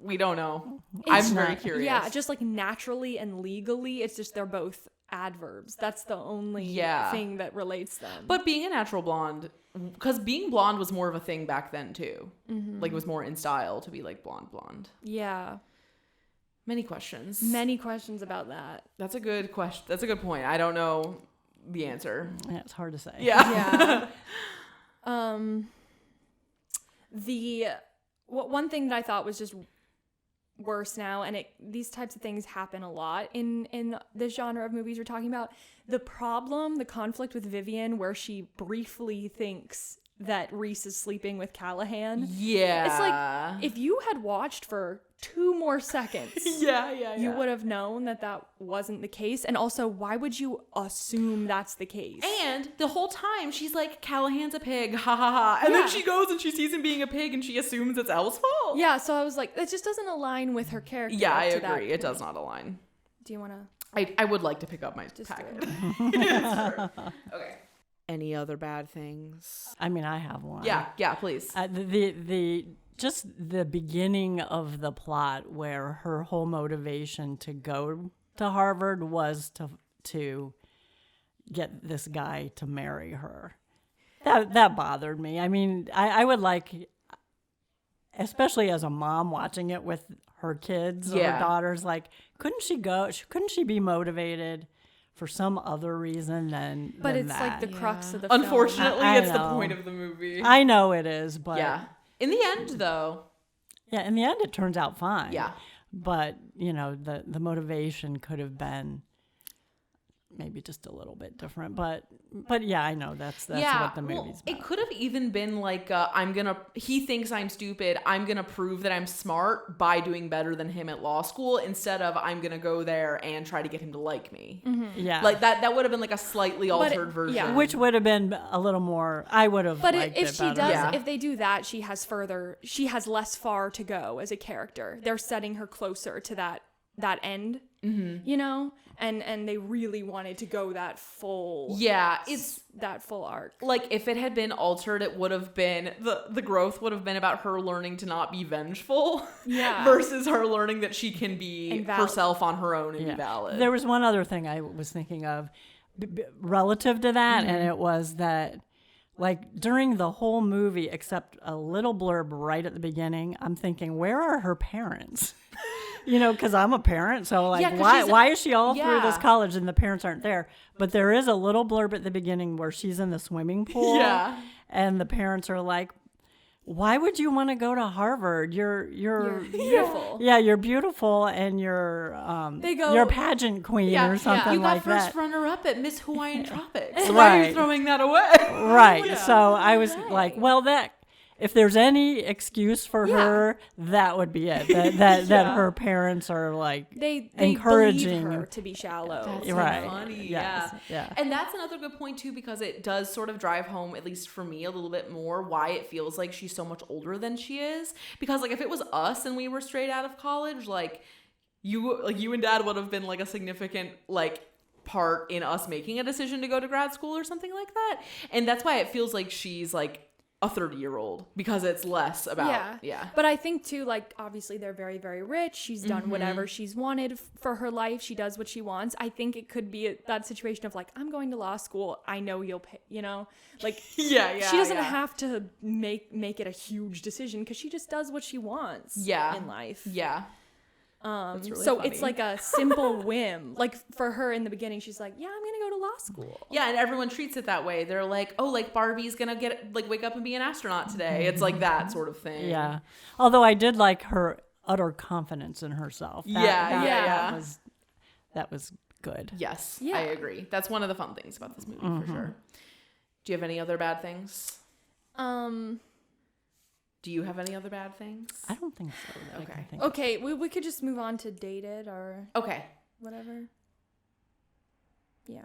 We don't know. It's I'm very not- curious. yeah, just like naturally and legally, it's just they're both adverbs. That's the only thing that relates them. But being a natural blonde, because being blonde was more of a thing back then too. Mm-hmm. Like it was more in style to be like blonde. yeah, Many questions. many questions about that. That's a good question. That's a good point. I don't know the answer. Yeah, it's hard to say. Yeah. Yeah. One thing that I thought was just worse now, and these types of things happen a lot in this genre of movies we're talking about. The conflict with Vivian, where she briefly thinks that Reese is sleeping with Callahan. Yeah. It's like, if you had watched for 2 more seconds, you would have known that wasn't the case. And also, why would you assume that's the case? And the whole time she's like, Callahan's a pig, ha ha ha. And then she goes and she sees him being a pig and she assumes it's Elle's fault. Yeah, so I was like, that just doesn't align with her character. Yeah, I to that agree. It does point. not align. Do you want to? I would like to pick up my Just packet. do Okay. Any other bad things? I mean, I have one. Yeah, please. Just the beginning of the plot where her whole motivation to go to Harvard was to get this guy to marry her. That bothered me. I mean, I would like, especially as a mom watching it with her kids or daughters, like, couldn't she be motivated for some other reason than It's that? like the crux of the film. Unfortunately, I it's the know. point of the movie. I know it is, but Yeah. In the end, though. Yeah, in the end, it turns out fine. Yeah. But, you know, the motivation could have been maybe just a little bit different. But yeah, I know that's what the movie's about. It could have even been like, he thinks I'm stupid. I'm going to prove that I'm smart by doing better than him at law school instead of I'm going to go there and try to get him to like me. Mm-hmm. Yeah. Like that would have been like a slightly altered version. yeah. Which would have been a little more, I would have But liked if it she better. does, Yeah. if they do that, she has less far to go as a character. They're setting her closer to that end, you know, and they really wanted to go that full. Yeah, it's that full arc. like if it had been altered, it would have been the growth would have been about her learning to not be vengeful, Yeah. versus her learning that she can be Invalid. herself on her own and be valid. There was one other thing I was thinking of relative to that, Mm-hmm. and it was that Like during the whole movie, except a little blurb right at the beginning, I'm thinking, where are her parents? You know, because I'm a parent, so like, why is she all through this college and the parents aren't there? But there is a little blurb at the beginning where she's in the swimming pool, and the parents are like, why would you want to go to Harvard? You're beautiful. Yeah, you're beautiful, and you're a pageant queen or something like that. You got first runner-up at Miss Hawaiian Tropics. Right. Why are you throwing that away? Right. So I was like, well, that if there's any excuse for her, that would be it. That her parents are like they encouraging believe her to be shallow. That's right. So funny. Yes. Yeah. And that's another good point too, because it does sort of drive home, at least for me, a little bit more why it feels like she's so much older than she is. Because like if it was us and we were straight out of college, like you and Dad would have been like a significant like part in us making a decision to go to grad school or something like that. And that's why it feels like she's like a 30-year-old, because it's less about But I think too, like obviously they're very, very rich. She's done whatever she's wanted for her life. She does what she wants. I think it could be that situation of like, I'm going to law school, I know you'll pay, you know, like she doesn't have to make it a huge decision because she just does what she wants in life. Really so funny. it's like a simple whim. Like for her in the beginning, she's like, yeah, I'm gonna go to law school. Yeah, and everyone treats it that way. They're like, oh, like Barbie's gonna wake up and be an astronaut today. It's like that sort of thing. Yeah. Although I did like her utter confidence in herself. That was good. Yes, I agree. That's one of the fun things about this movie for sure. Do you have any other bad things? Do you have any other bad things? I don't think so. Okay, we could just move on to dated or whatever. Yeah.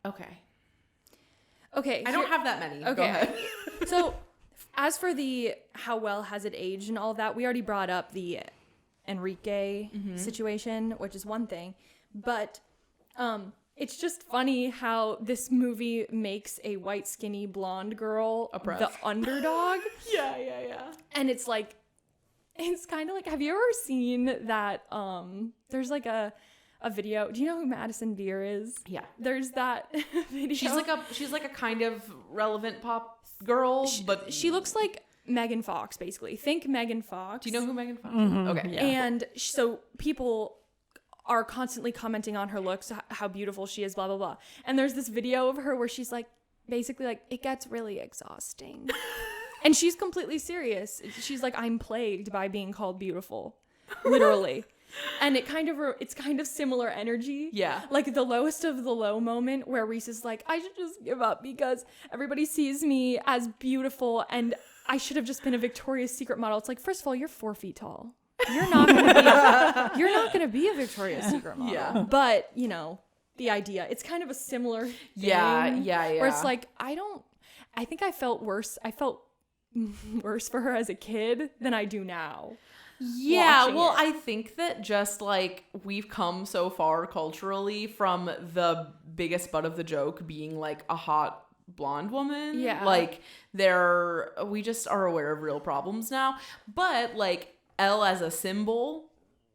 Okay. I don't have that many. Okay. Go ahead. So, as for the how well has it aged and all that, we already brought up the Enrique situation, which is one thing, but it's just funny how this movie makes a white skinny blonde girl the underdog. Yeah. And it's like, it's kind of like, have you ever seen that there's like a video, do you know who Madison Beer is? Yeah. There's that video. She's like a kind of relevant pop girl, but she looks like Megan Fox, basically. Think Megan Fox. Do you know who Megan Fox is? Okay. Yeah. And so people are constantly commenting on her looks, how beautiful she is, blah, blah, blah. And there's this video of her where she's like, basically like, it gets really exhausting. And she's completely serious. She's like, I'm plagued by being called beautiful. Literally. And it's kind of similar energy. Yeah. Like the lowest of the low moment where Reese is like, I should just give up because everybody sees me as beautiful and I should have just been a Victoria's Secret model. It's like, first of all, you're 4 feet tall. You're not gonna be a Victoria's Secret model. Yeah. But, you know, the idea. It's kind of a similar thing. Yeah. Where it's like, I think I felt worse. I felt worse for her as a kid than I do now. Yeah, well, I think that just like we've come so far culturally from the biggest butt of the joke being like a hot blonde woman. Yeah. Like we just are aware of real problems now. But like Elle as a symbol,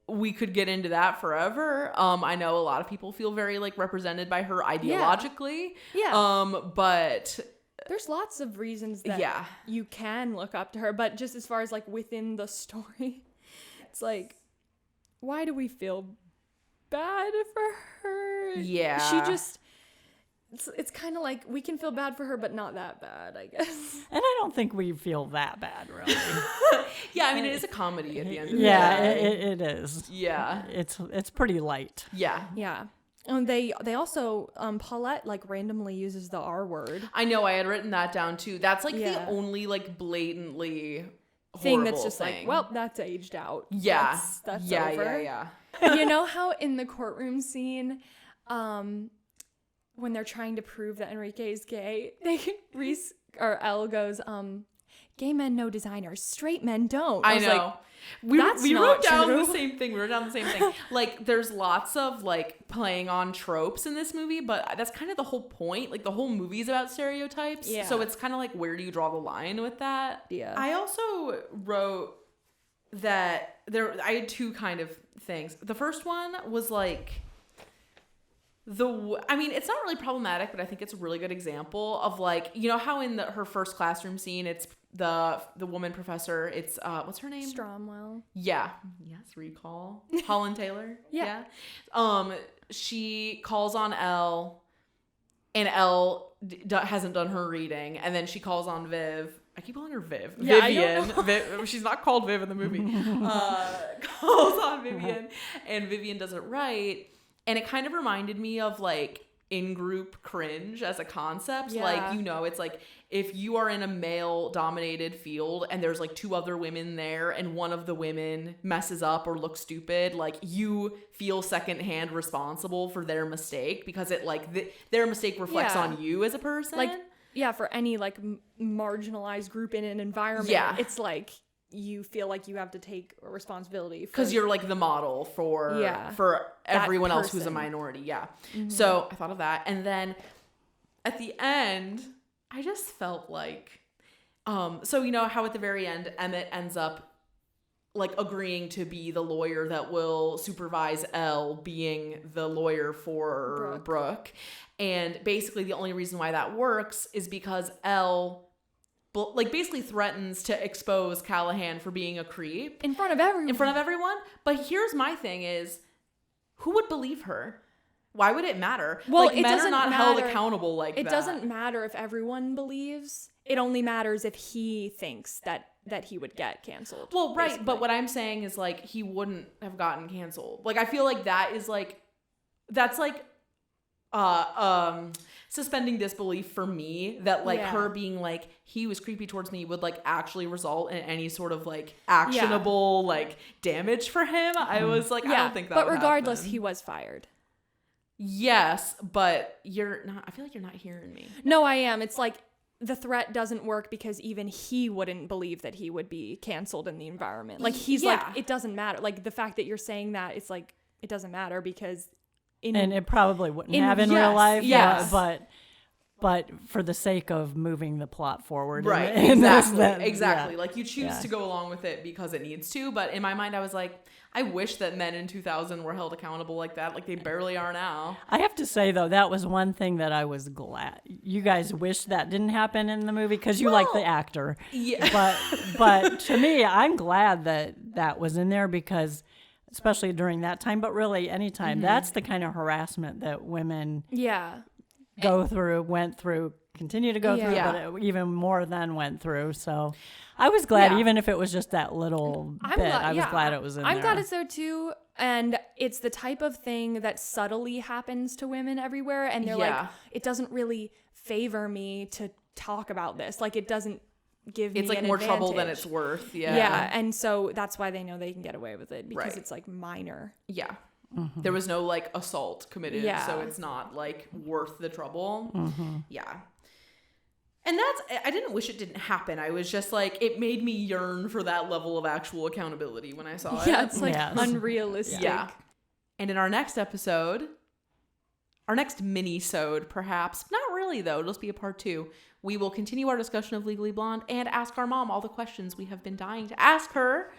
we could get into that forever. I know a lot of people feel very like represented by her ideologically. Yeah. But there's lots of reasons that you can look up to her, but just as far as like within the story, it's like, why do we feel bad for her? Yeah. She just, it's kind of like we can feel bad for her, but not that bad, I guess. And I don't think we feel that bad, really. Yeah, I mean, it is a comedy at the end of the day. Yeah, it is. Yeah. It's pretty light. Yeah. Yeah. And they also, Paulette, like, randomly uses the R word. I know, I had written that down, too. That's, like, the only, like, blatantly thing that's just thing. like, well, that's aged out. Yeah. That's yeah, over. Yeah. You know how in the courtroom scene, when they're trying to prove that Enrique is gay, Reese or Elle goes, gay men know designers, straight men don't. I know. Like, we wrote down the same thing. Like, there's lots of, like, playing on tropes in this movie, but that's kind of the whole point. Like, the whole movie's about stereotypes. Yeah. So it's kind of like, where do you draw the line with that? Yeah. I also wrote that I had two kind of things. The first one was, like, I mean, it's not really problematic, but I think it's a really good example of like, you know how in her first classroom scene, it's the woman professor, it's what's her name? Stromwell. Yeah. Yes, recall. Holland Taylor. Yeah. She calls on Elle, and Elle hasn't done her reading, and then she calls on Viv. I keep calling her Viv. Yeah, Vivian. She's not called Viv in the movie. Calls on Vivian, and Vivian does it right. And it kind of reminded me of like in-group cringe as a concept. Yeah. Like, you know, it's like if you are in a male-dominated field and there's like two other women there and one of the women messes up or looks stupid, like you feel secondhand responsible for their mistake because it like their mistake reflects on you as a person. Like, yeah, for any like marginalized group in an environment, it's like you feel like you have to take responsibility because you're like the model for everyone else who's a minority. Mm-hmm. So I thought of that, and then at the end I just felt like so you know how at the very end Emmett ends up like agreeing to be the lawyer that will supervise Elle being the lawyer for Brooke. And basically the only reason why that works is because Elle like basically threatens to expose Callahan for being a creep in front of everyone. But here's my thing is, who would believe her? Why would it matter? Well, like, men are not held accountable like that. It doesn't matter if everyone believes. It only matters if he thinks that he would get canceled. Well, right. Basically. But what I'm saying is like he wouldn't have gotten canceled. Like I feel like that's like suspending disbelief for me that like her being like he was creepy towards me would like actually result in any sort of like actionable like damage for him. I was like, I don't think that. But would regardless, happen. he was fired. Yes, but you're not. I feel like you're not hearing me. No, I am. It's like the threat doesn't work because even he wouldn't believe that he would be canceled in the environment. Like he's like, it doesn't matter. Like the fact that you're saying that, it's like it doesn't matter because. And it probably wouldn't have in real life, but for the sake of moving the plot forward. Right, exactly. Like you choose to go along with it because it needs to, but in my mind I was like, I wish that men in 2000 were held accountable like that, like they barely are now. I have to say, though, that was one thing that I was glad. You guys wish that didn't happen in the movie because you like the actor. Yeah. But to me, I'm glad that was in there because especially during that time, but really any time. That's the kind of harassment that women went through, continue to go through, but even more than went through. So I was glad, even if it was just that little bit, I was glad it was in there. I'm glad it's there too. And it's the type of thing that subtly happens to women everywhere. And they're like, it doesn't really favor me to talk about this. Like it doesn't give me it's like an more advantage. trouble than it's worth. Yeah, and so that's why they know they can get away with it because it's like minor. There was no like assault committed, so it's not like worth the trouble. And I didn't wish it didn't happen. I was just like, it made me yearn for that level of actual accountability when I saw it. It's like unrealistic. And in our next episode, our next mini-sode perhaps, not really though, it'll just be a part 2. We will continue our discussion of Legally Blonde and ask our mom all the questions we have been dying to ask her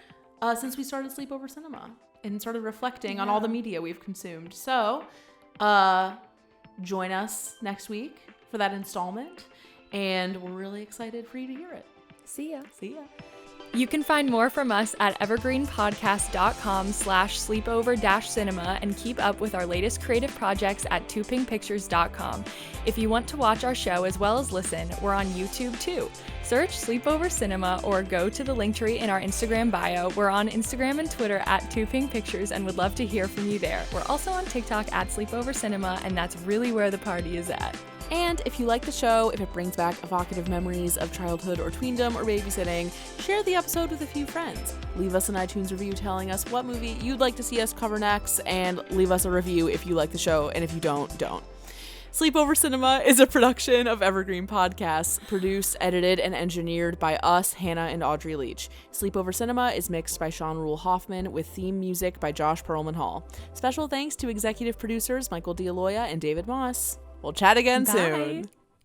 since we started Sleepover Cinema and started reflecting on all the media we've consumed. So, join us next week for that installment, and we're really excited for you to hear it. See ya. You can find more from us at evergreenpodcast.com/sleepover-cinema and keep up with our latest creative projects at twopinkpictures.com. If you want to watch our show as well as listen, we're on YouTube too. Search Sleepover Cinema or go to the linktree in our Instagram bio. We're on Instagram and Twitter at twopinkpictures and would love to hear from you there. We're also on TikTok at Sleepover Cinema, and that's really where the party is at. And if you like the show, if it brings back evocative memories of childhood or tweendom or babysitting, share the episode with a few friends. Leave us an iTunes review telling us what movie you'd like to see us cover next, and leave us a review if you like the show, and if you don't. Sleepover Cinema is a production of Evergreen Podcasts, produced, edited, and engineered by us, Hannah and Audrey Leach. Sleepover Cinema is mixed by Sean Rule Hoffman with theme music by Josh Perlman Hall. Special thanks to executive producers Michael D'Aloia and David Moss. We'll chat again soon.